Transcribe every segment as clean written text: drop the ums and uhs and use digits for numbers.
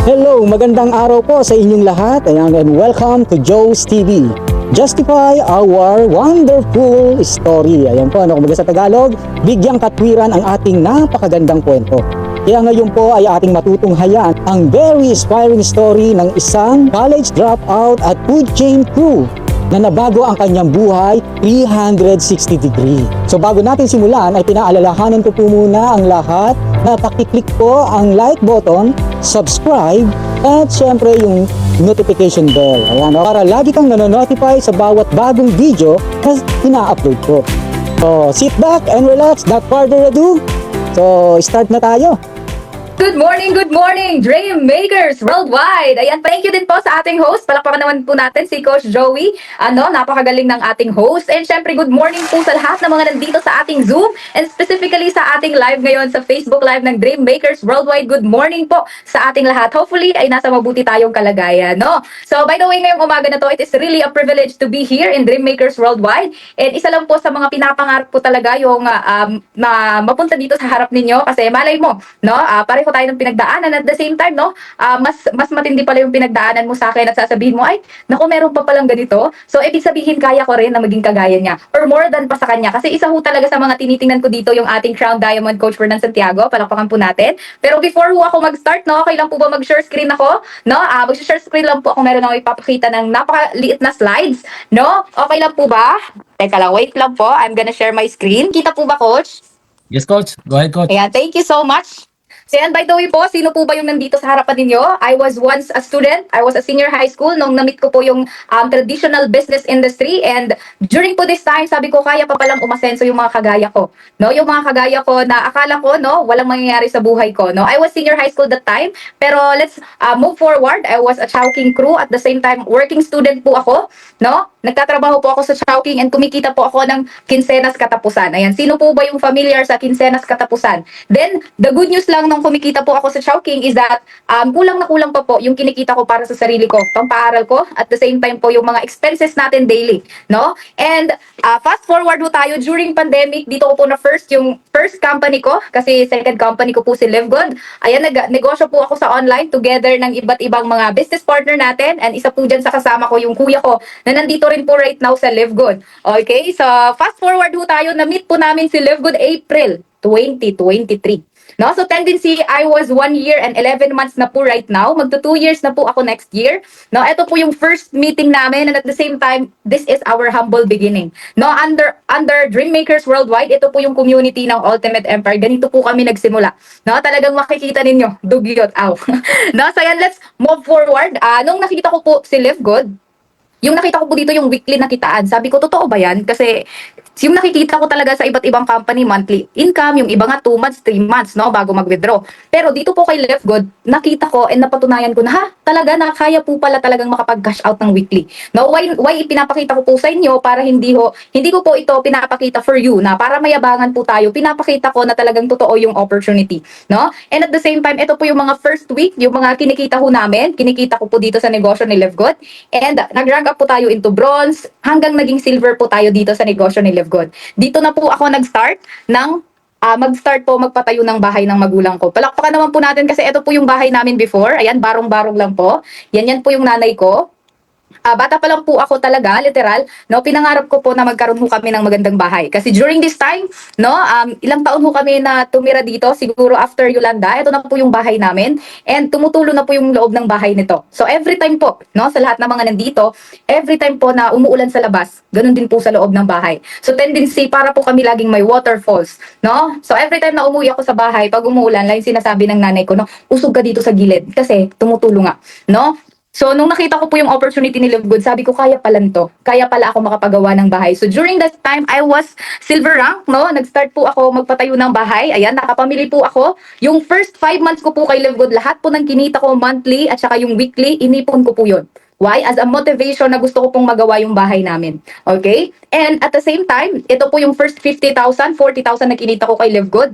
Hello, magandang araw po sa inyong lahat. Ayan, and welcome to Joe's TV. Justify our wonderful story. Ayan po, kumbaga sa Tagalog, bigyang katwiran ang ating napakagandang kwento. Kaya ngayon po ay ating matutunghayan ang very inspiring story ng isang college dropout at food chain crew na nabago ang kanyang buhay 360 degree. So bago natin simulan ay pinaalalahanan ko po muna ang lahat na pakiclick po ang like button, subscribe, at syempre yung notification bell. Ayan, para lagi kang nanonotify sa bawat bagong video na ina-upload ko. So sit back and relax, not further ado. So start na tayo. Good morning, Dream Makers Worldwide! Ayan, thank you din po sa ating host. Palakpakan naman po natin si Coach Joey. Napakagaling ng ating host. And syempre, good morning po sa lahat ng mga nandito sa ating Zoom and specifically sa ating live ngayon sa Facebook Live ng Dream Makers Worldwide. Good morning po sa ating lahat. Hopefully, ay nasa mabuti tayong kalagayan, no? So, by the way, ngayong umaga na to, it is really a privilege to be here in Dream Makers Worldwide. And isa lang po sa mga pinapangarap ko talaga yung na mapunta dito sa harap ninyo kasi malay mo, no? Pareho tayo ng pinagdaanan at the same time, no? Mas matindi pala yung pinagdaanan mo sa akin at sasabihin mo, ay, naku, meron pa palang ganito. So, ibig sabihin, kaya ko rin na maging kagaya niya. Or more than pa sa kanya. Kasi isa ho talaga sa mga tinitingnan ko dito yung ating Crown Diamond Coach Fernand Santiago. Palakpakan po natin. Pero before ho ako mag-start, no? Okay lang po ba mag-share screen ako? No? Mag-share screen lang po ako. Meron ako ipapakita ng napakaliit na slides. No? Okay lang po ba? Teka lang, wait lang po. I'm gonna share my screen. Kita po ba, Coach? Yes, Coach. Go ahead, Coach. Ayan, thank you so much. So yan, by the way po, sino po ba yung nandito sa harapan ninyo? I was once a student. I was a senior high school nung na-meet ko po yung traditional business industry. And during po this time, sabi ko, kaya pa palang umasenso yung mga kagaya ko. No? Yung mga kagaya ko na akala ko, no, walang mangyayari sa buhay ko. No? I was senior high school that time. Pero let's move forward. I was a Chowking crew. At the same time, working student po ako. No? Nagtatrabaho po ako sa Chowking and kumikita po ako ng Quincenas Katapusan. Ayan, sino po ba yung familiar sa Quincenas Katapusan? Then, the good news lang nung kumikita po ako sa Chowking is that kulang na kulang pa po yung kinikita ko para sa sarili ko, pang-paaral ko, at the same time po yung mga expenses natin daily, no? And fast forward po tayo, during pandemic, dito ko po na yung first company ko, kasi second company ko po si LiveGood. Ayan, nag-negosyo po ako sa online together ng iba't ibang mga business partner natin, and isa po dyan sa kasama ko yung kuya ko na nandito rin po right now sa LiveGood. Okay, so fast forward po tayo, na-meet po namin si LiveGood April 2023. No? So tendency, I was 1 year and 11 months na po right now. Magto 2 years na po ako next year. No? Ito po yung first meeting namin and at the same time, this is our humble beginning. No? Under Dream Makers Worldwide, ito po yung community ng Ultimate Empire. Ganito po kami nagsimula. No? Talagang makikita ninyo, dugyot, aw. No? So yan, let's move forward. Nung nakita ko po si LiveGood, yung nakita ko po dito yung weekly na kitaan, sabi ko, totoo ba yan? Kasi yung nakikita ko talaga sa iba't ibang company, monthly income, yung iba nga 2 months, 3 months, no, bago mag-withdraw. Pero dito po kay LiveGood, nakita ko and napatunayan ko na, talaga na kaya po pala talagang makapag-cash out ng weekly. No, why ipinapakita ko po sa inyo para hindi ko po ito pinapakita for you na para mayabangan po tayo, pinapakita ko na talagang totoo yung opportunity, no? And at the same time, ito po yung mga first week, yung mga kinikita ho namin, kinikita ko po dito sa negosyo ni LiveGood, and nag-rank up po tayo into bronze, hanggang naging silver po tayo dito sa negosyo ni LiveGood. Dito na po ako nag-start ng magpatayo ng bahay ng magulang ko. Palakpakan naman po natin kasi ito po yung bahay namin before. Ayan, barong-barong lang po. Yan po yung nanay ko. Bata pa lang po ako talaga, literal, no, pinangarap ko po na magkaroon ho kami ng magandang bahay. Kasi during this time, no, ilang taon ho kami na tumira dito, siguro after Yolanda, ito na po yung bahay namin, and tumutulo na po yung loob ng bahay nito. So every time po, no, sa lahat ng mga nandito, every time po na umuulan sa labas, ganun din po sa loob ng bahay. So tendency, para po kami laging may waterfalls, no? So every time na umuwi ako sa bahay, pag umuulan, lang sinasabi ng nanay ko, no, usog ka dito sa gilid, kasi tumutulo nga, no? So, nung nakita ko po yung opportunity ni LiveGood, sabi ko, kaya pala to. Kaya pala ako makapagawa ng bahay. So, during that time, I was silver rank, no? Nag-start po ako magpatayo ng bahay. Ayan, nakapamili po ako. Yung first 5 months ko po kay LiveGood, lahat po ng kinita ko monthly at saka yung weekly, inipon ko po yun. Why? As a motivation na gusto ko pong magawa yung bahay namin. Okay? And at the same time, ito po yung first 50,000, 40,000 na kinita ko kay LiveGood.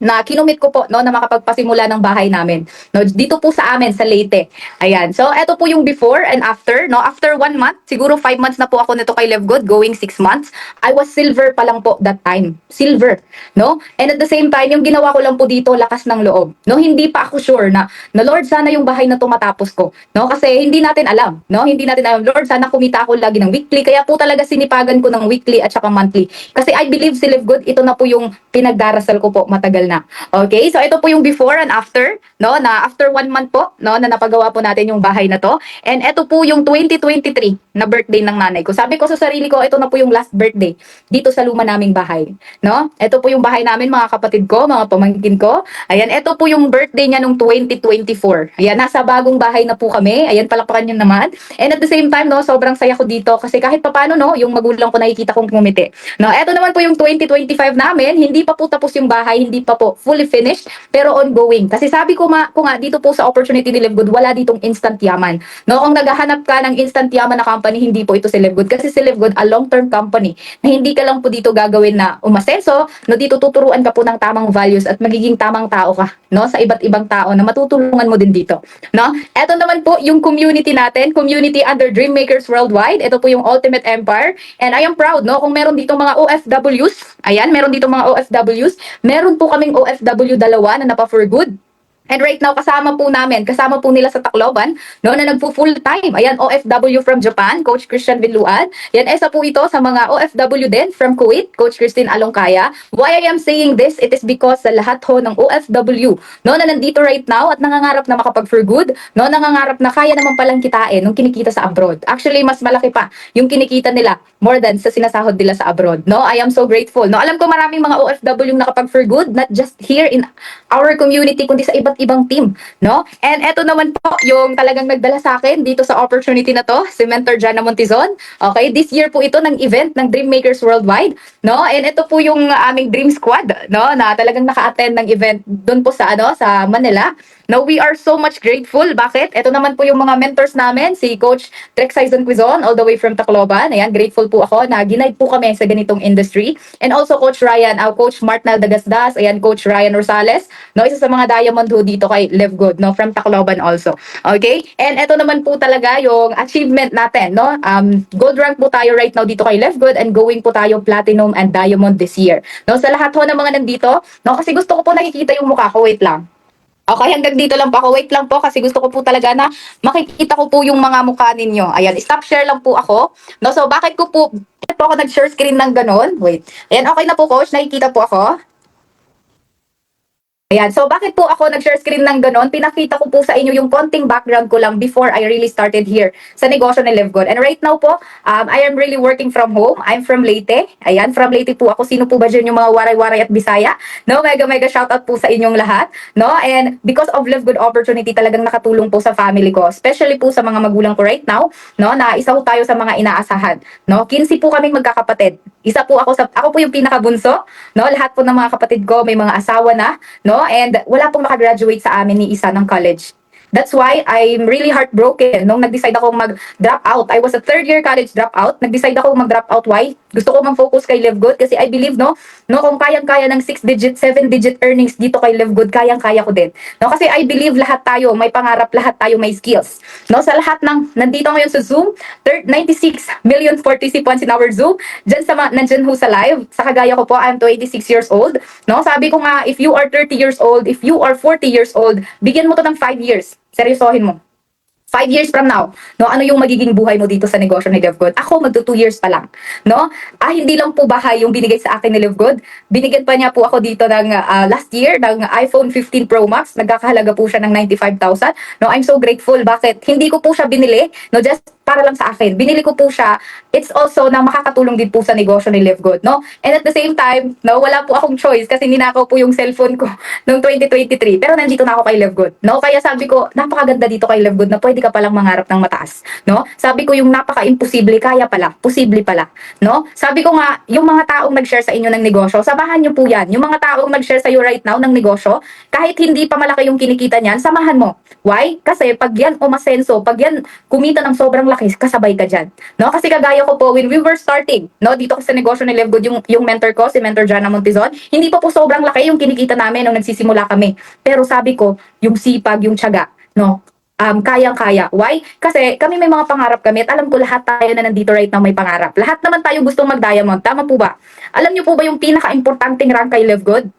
na kinumit ko po no na makapagpasimula ng bahay namin no dito po sa amin sa Leyte. Ayan. So ito po yung before and after no. After 1 month, siguro 5 months na po ako nito kay Live Good, going 6 months. I was silver pa lang po that time. Silver, no? And at the same time, yung ginawa ko lang po dito lakas ng loob. No, hindi pa ako sure na Lord sana yung bahay na to matapos ko. No, kasi hindi natin alam, no? Hindi natin alam. Lord sana kumita ako lagi ng weekly. Kaya po talaga sinipagan ko ng weekly at saka monthly. Kasi I believe si Live Good, ito na po yung pinagdarasal ko po matagal na. Okay? So ito po yung before and after, no? Na after 1 month po, no, na napagawa po natin yung bahay na to. And ito po yung 2023 na birthday ng nanay ko. Sabi ko sa sarili ko, ito na po yung last birthday dito sa luma naming bahay, no? Ito po yung bahay namin, mga kapatid ko, mga pamangkin ko. Ayan, ito po yung birthday niya nung 2024. Ayan, nasa bagong bahay na po kami. Ayan, palakpakan niyo naman. And at the same time, no, sobrang saya ko dito kasi kahit papaano, no, yung magulang ko nakikita kong ngumiti. No, ito naman po yung 2025 namin. Hindi pa po tapos yung bahay, hindi pa po fully finished, pero ongoing. Kasi sabi ko nga dito po sa opportunity ni Live Good, wala ditong instant yaman. No, kung naghahanap ka ng instant yaman na company, hindi po ito si Live Good. Kasi si Live Good, a long-term company na hindi ka lang po dito gagawin na umasenso, no, dito tuturuan ka po ng tamang values at magiging tamang tao ka, no, sa iba't ibang tao na matutulungan mo din dito, no? Ito naman po yung community natin, community under Dream Makers Worldwide. Ito po yung Ultimate Empire, and I am proud, no, kung meron dito mga OFWs, ayan, meron dito mga OFWs, meron po kaming OFW dalawa na napa for good. And right now, kasama po nila sa Tacloban, no, na nagpo-full time. Ayan, OFW from Japan, Coach Christian Villuan. Yan, isa po ito sa mga OFW din from Kuwait, Coach Christine Alongkaya. Why I am saying this, it is because sa lahat ho ng OFW, no, na nandito right now at nangangarap na makapag-for good, no, nangangarap na kaya naman palang kitain nung kinikita sa abroad. Actually, mas malaki pa yung kinikita nila more than sa sinasahod nila sa abroad. No, I am so grateful. No, alam ko maraming mga OFW yung nakapag-for good, not just here in our community, kundi sa iba't ibang team, no? And eto naman po yung talagang nagdala sa akin dito sa opportunity na to, si Mentor Jana Montizon. Okay, this year po ito ng event ng Dream Makers Worldwide, no? And ito po yung aming Dream Squad, no, na talagang naka-attend ng event doon po sa sa Manila. No, we are so much grateful. Bakit? Ito naman po yung mga mentors namin, si Coach Trex Saizon Quizon, all the way from Tacloban. Ayan, grateful po ako na ginaid po kami sa ganitong industry. And also Coach Ryan, Coach Martnal Dagasdas, ayan, Coach Ryan Rosales, no, isa sa mga diamond ho dito kay Live Good, no, from Tacloban also. Okay? And ito naman po talaga yung achievement natin, no? Gold rank po tayo right now dito kay Live Good and going po tayo platinum and diamond this year. No, sa lahat ho ng mga nandito, no, kasi gusto ko po nakikita yung mukha ko, wait lang. Okay, hanggang dito lang po ako. Wait lang po kasi gusto ko po talaga na makikita ko po yung mga mukha ninyo. Ayan, stop share lang po ako. No, so bakit po ako nag-share screen ng ganun? Wait. Ayan, okay na po, Coach. Nakikita po ako. Ayan, so bakit po ako nag-share screen ng ganon? Pinakita ko po sa inyo yung konting background ko lang before I really started here sa negosyo ni Live Good. And right now po, I am really working from home. I'm from Leyte. Ayan, from Leyte po ako. Sino po ba dyan yung mga waray-waray at Bisaya? No, mega shoutout po sa inyong lahat. No, and because of Live Good opportunity, talagang nakatulong po sa family ko. Especially po sa mga magulang ko right now, no, na isa po tayo sa mga inaasahan. No, 15 po kaming magkakapatid. Isa po ako po yung pinakabunso, no? Lahat po ng mga kapatid ko may mga asawa na, no? And wala pong makagraduate sa amin ni isa ng college. That's why I'm really heartbroken nung nag-decide ako mag-drop out. I was a third year college dropout. Nag-decide ako mag-drop out. Why? Gusto ko mag-focus kay Live Good kasi I believe, no, kung kayang-kaya ng 6-digit, 7-digit earnings dito kay Live Good, kayang-kaya ko din. No, kasi I believe lahat tayo may pangarap, lahat tayo may skills. No, sa lahat ng nandito ngayon sa Zoom, 96 million participants in our Zoom. Nandyan ho sa live. Sa kagaya ko po, I'm 26 years old. No, sabi ko nga, if you are 30 years old, if you are 40 years old, bigyan mo to ng 5 years. Seryosohin mo. 5 years from now, no, ano yung magiging buhay mo dito sa negosyo ni Live Good? Ako, magto 2 years pa lang, no? Hindi lang po bahay yung binigay sa akin ni Live Good. Binigyan pa niya po ako dito ng last year, ng iPhone 15 Pro Max. Nagkakahalaga po siya ng 95,000. No, I'm so grateful. Bakit? Hindi ko po siya binili, no, just para lang sa akin. Binili ko po siya. It's also na makakatulong din po sa negosyo ni Live Good, no? And at the same time, no, wala po akong choice kasi ninakaw po yung cellphone ko noong 2023. Pero nandito na ako kay Live Good, no? Kaya sabi ko, napakaganda dito kay Live Good na pwede ka palang mangarap ng mataas, no? Sabi ko yung napaka-imposible, kaya pala, posible pala, no? Sabi ko nga, yung mga taong nag-share sa inyo ng negosyo, sabahan nyo po yan. Yung mga taong nag-share sa iyo right now ng negosyo, kahit hindi pa malaki yung kinikita niyan, samahan mo. Why? Kasi pag yan umasenso, pag yan kumita ng sobrang laki, kasabay ka dyan. No? Kasi kagaya ko po, when we were starting, no, dito sa negosyo ni Live Good, yung mentor ko, si Mentor Jana Montezon, hindi pa po sobrang laki yung kinikita namin nung nagsisimula kami. Pero sabi ko, yung sipag, yung tiyaga, no, kayang-kaya. Why? Kasi kami may mga pangarap kami at alam ko lahat tayo na nandito right now may pangarap. Lahat naman tayo gustong mag-diamond. Tama po ba? Alam niyo po ba yung pinaka-importanting rank kay Live Good?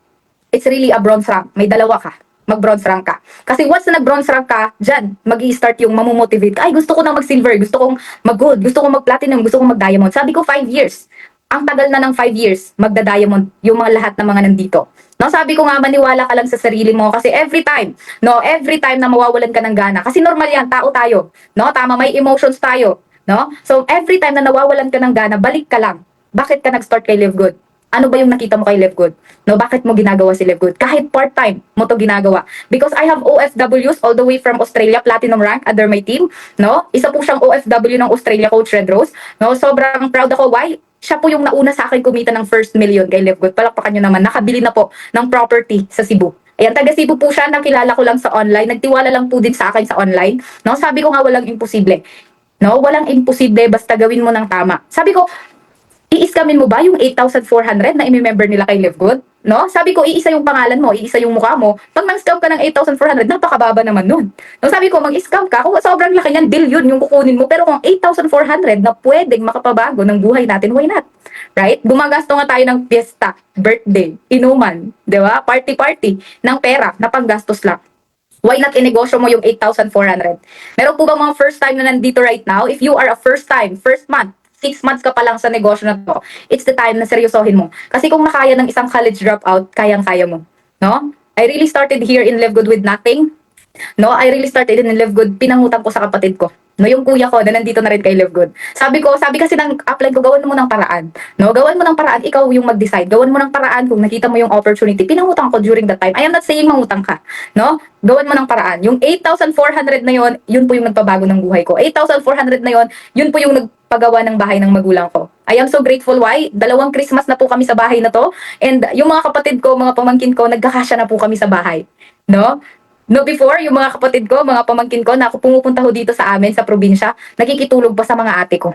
It's really a bronze rank. May dalawa ka. Mag-bronze rank ka. Kasi once na nag-bronze rank ka, dyan, mag-i-start yung mamomotivate. Ay, gusto ko na mag-silver, gusto kong mag-gold, gusto kong mag-platinum, gusto kong mag-diamond. Sabi ko, 5 years. Ang tagal na ng 5 years, magda-diamond yung mga lahat ng mga nandito. No, sabi ko nga, maniwala ka lang sa sarili mo kasi every time na mawawalan ka ng gana, kasi normal yan, tao tayo. No, tama, may emotions tayo. No? So, every time na nawawalan ka ng gana, balik ka lang. Bakit ka nag-start kay Live Good? Ano ba yung nakita mo kay Live Good? No, bakit mo ginagawa si Live Good? Kahit part-time mo to ginagawa. Because I have OFWs all the way from Australia, platinum rank under my team. No? Isa po siyang OFW ng Australia, Coach Red Rose. No? Sobrang proud ako. Why? Siya po yung nauna sa akin kumita ng first million kay Live Good. Palakpakan nyo naman. Nakabili na po ng property sa Cebu. Ayan, taga Cebu po siya. Nakilala ko lang sa online. Nagtiwala lang po din sa akin sa online. No? Sabi ko nga walang imposible. No? Walang imposible basta gawin mo ng tama. Sabi ko, i-scamin mo ba yung 8,400 na i-member nila kay Live Good? No? Sabi ko, iisa yung pangalan mo, iisa yung mukha mo. Pag nang-scam ka ng 8,400, napakababa naman nun. No, sabi ko, mag-scam ka, kung sobrang laki niyan, billion yung kukunin mo. Pero kung 8,400 na pwedeng makapabago ng buhay natin, why not? Right? Gumagasto nga tayo ng fiesta, birthday, inuman, di ba? Party-party, ng pera, na panggastos lang. Why not inegosyo mo yung 8,400? Meron po ba mga first time na nandito right now? If you are a first time, first month, 6 months ka pa lang sa negosyo na to, it's the time na seryosohin mo. Kasi kung nakaya ng isang college dropout, kayang-kaya mo. No? I really started here in Live Good with nothing. No, I really started in Live Good, pinangutang ko sa kapatid ko. No, yung kuya ko na nandito na rin kay Live Good. Sabi kasi ng upline ko, gawan mo ng paraan. No, gawan mo ng paraan, ikaw yung mag-decide. Gawan mo ng paraan kung nakita mo yung opportunity. Pinangutang ko during that time. I am not saying mangutang ka. No? Gawan mo ng paraan. Yung 8,400 na yon, yun po yung nagpabago ng buhay ko. 8,400 na yon, yun po yung nagpagawa ng bahay ng magulang ko. I am so grateful. Why? 2 Christmas na po kami sa bahay na to. And yung mga kapatid ko, mga pamangkin ko, nagkakasya na po kami sa bahay. No? No, before, yung mga kapatid ko, mga pamangkin ko, na ako pumupunta ho dito sa amin, sa probinsya, nakikitulog pa sa mga ate ko.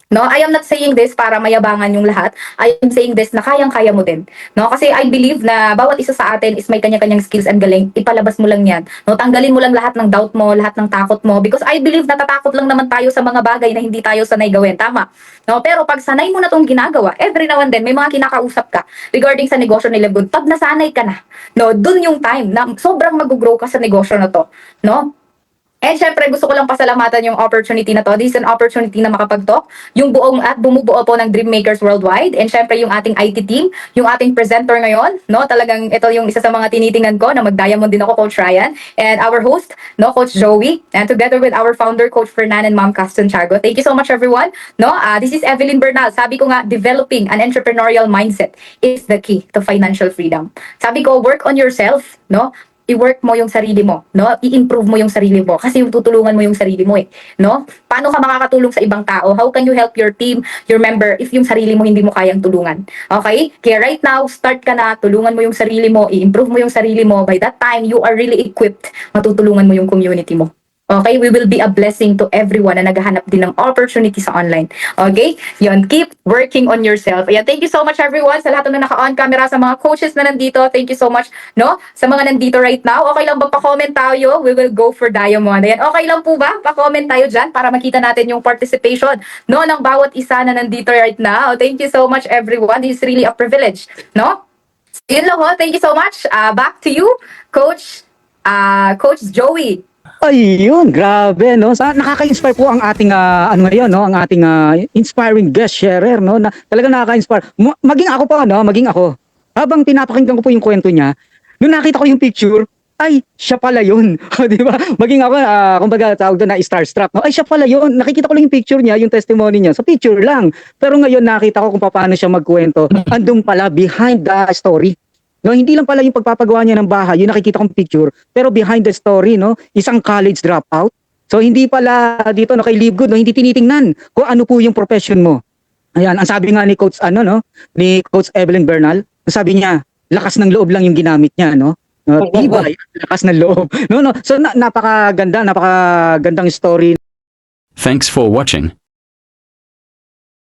No, I am not saying this para mayabangan yung lahat. I am saying this na kayang-kaya mo din. No, kasi I believe na bawat isa sa atin is may kanya-kanyang skills and galing. Ipalabas mo lang 'yan. No, tanggalin mo lang lahat ng doubt mo, lahat ng takot mo, because I believe natatakot lang naman tayo sa mga bagay na hindi tayo sanay gawin. Tama. No, pero pag sanay mo na 'tong ginagawa, every now and then may mga kinakausap ka regarding sa negosyo ni Live Good. Pag nasanay ka na, no, dun yung time na sobrang mag-grow ka sa negosyo na to, no? And syempre, gusto ko lang pasalamatan yung opportunity na to. This is an opportunity na makapag-talk. Yung buong at bumubuo po ng Dream Makers Worldwide. And syempre, yung ating IT team, yung ating presenter ngayon, no? Talagang ito yung isa sa mga tinitingnan ko na mag-diamond din ako, Coach Ryan. And our host, no, Coach Joey. And together with our founder, Coach Fernan and Ma'am Caston Tiago. Thank you so much, everyone. No, this is Evelyn Bernal. Sabi ko nga, developing an entrepreneurial mindset is the key to financial freedom. Sabi ko, work on yourself, no? I-work mo yung sarili mo, no? I-improve mo yung sarili mo kasi yung tutulungan mo yung sarili mo eh, no? Paano ka makakatulong sa ibang tao? How can you help your team, your member if yung sarili mo hindi mo kayang tulungan? Okay? Kaya right now, start ka na, tulungan mo yung sarili mo, i-improve mo yung sarili mo. By that time, you are really equipped. Matutulungan mo yung community mo. Okay, we will be a blessing to everyone na naghahanap din ng opportunity sa online. Okay? Yun, keep working on yourself. Ayan, thank you so much everyone sa lahat na naka-on camera, sa mga coaches na nandito. Thank you so much, no? Sa mga nandito right now, okay lang ba pa-comment tayo? We will go for diamond. Ayan, okay lang po ba? Pa-comment tayo dyan para makita natin yung participation, no, ng bawat isa na nandito right now. Thank you so much everyone. This is really a privilege, no? Yun lang ho. Thank you so much. Back to you, Coach Joey. Ayun, grabe, no? Nakaka-inspire po ang ating ano ngayon, no? Ang ating inspiring guest sharer, no? Na talagang nakaka-inspire. Maging ako pa, no? Maging ako. Habang pinapakinggan ko po yung kwento niya, nung nakita ko yung picture, ay, siya pala yun. Di ba? Maging ako, kumbaga tawag doon na starstruck, no? Ay, siya pala yun. Nakikita ko lang yung picture niya, yung testimony niya. Sa picture lang. Pero ngayon nakita ko kung paano siya magkwento. Andun pala behind the story. No, hindi lang pala yung pagpapagawa niya ng bahay, yung nakikita kong picture, pero behind the story, no, isang college dropout. So hindi pala dito no kay Live Good, no, hindi tinitingnan kung ano po yung profession mo. Ayan, ang sabi nga ni Coach ni Coach Evelyn Bernal, sabi niya, lakas ng loob lang yung ginamit niya, no. Tibay, lakas ng loob. No. So napakagandang story Thanks for watching.